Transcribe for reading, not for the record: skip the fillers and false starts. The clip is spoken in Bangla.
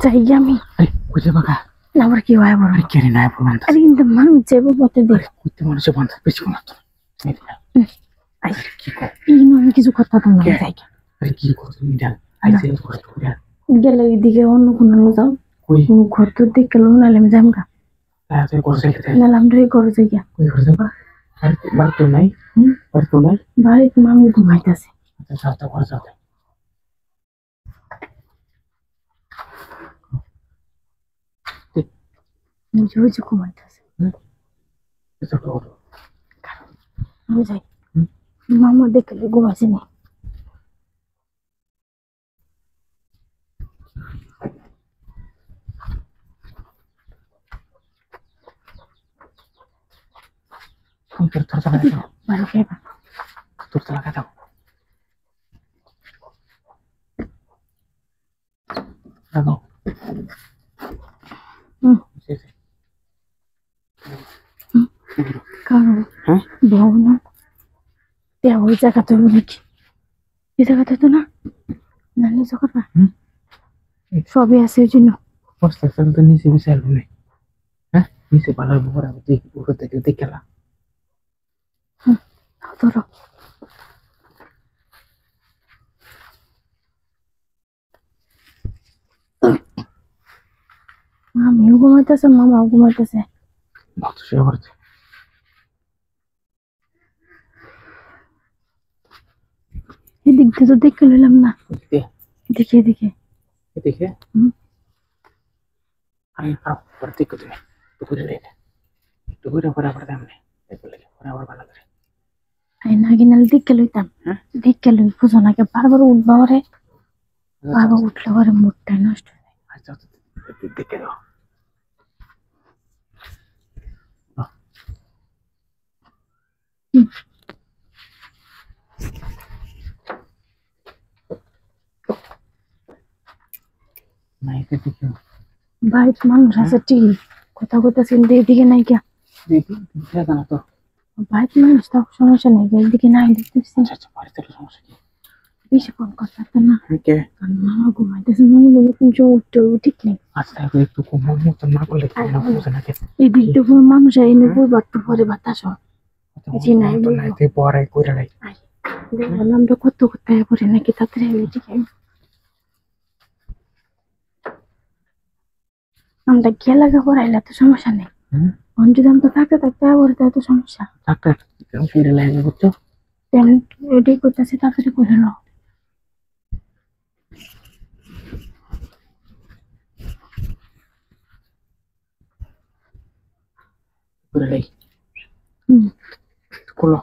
চাই আমি আরে বুঝে বাকা না আবার কি হয় বড় কেড়ে নাই বললাম আরে কিন্তু মানুষ যাবো পথে দে কুত্তে মানুষের বান্ধব বেশি না তো কি কর এই আমি কিছু কথা তো না যাই আরে কি করছ তুমি ডাল আইছে ঘর তো গেলে এদিকে অন্য কোনো যাও কই ঘর তো দেখে লো নালে আমি যাম গা তাতে ঘর যাইতে নালে আমরা ঘরে যাই গা কই ঘর যাবা আরে বাড়ি তো নাই বাড়ি তো নাই বাড়িতে মামি ঘুমাইতেছে আচ্ছা যাও তো ঘর যাও বুঝে ঘুমাইতেছে এটা তো আমি যাই মামা দেখলে ঘুমাইছে না তোর লাগাই দাও বাড়ি খাইবা তোর লাগাই দাও লাগাও কারণ ভাবনা ওই জায়গা তো নাকি এই জায়গাতে তো না না নিচে করবা সবই আছে ওই জন্য বস্তা তো নিচে বিশাল নেই হ্যাঁ নিচে ভালো বড় দেখি পুরো থেকে দেখলা ধরো আমিও ঘুমাইতেছে মামাও ঘুমাইতেছে ভক্ত শুয়ে পড়েছে এদিক দিয়ে তো দেখে লইলাম না দেখে দেখে দেখে আমি খারাপ করে দেখো তুমি টুকুরে রেখে টুকুরে পরে আবার দাম নেই দেখো লেগে পরে আবার ভালো করে আই না গিনালে দেখে লইতাম দেখে লই বুঝো না কে বারবার উঠবা ওরে বারবার উঠলে ওরে মুডটাই নষ্ট হয়ে যায় আচ্ছা দেখে দাও নাইতে দেখো বাড়িতে মানুষ আছে ঠিক কথা কইতাছেন এদিকে নাই কে দেখি দেখা না তো বাড়িতে মানুষ তো সমস্যা নেই এদিকে নাই দেখতেছি আচ্ছা বাড়িতে সমস্যা কি বেশি ফোন করতে না কে মামা ঘুমাইতেছে মামা বলে কিন্তু উঠতে ঠিক নেই আচ্ছা একটু কম মতো না করলে বুঝে না এই দিক তো মানুষ এনে বলবার তো পরে বাতাস জি নাই নাইতে পরে কইরা নাই দেখলাম তো কত কোথায় পরে নাকি তাড়াতাড়ি আমি ঠিক আমরা গেলা পড়াইলে তো সমস্যা নেই যদি আমি তো থাকতে থাকতে আবার তো সমস্যা ডাক্তার ফিরে লাগে বুঝছো রেডি করতেছি তাড়াতাড়ি করে নাও করে লাই খোলো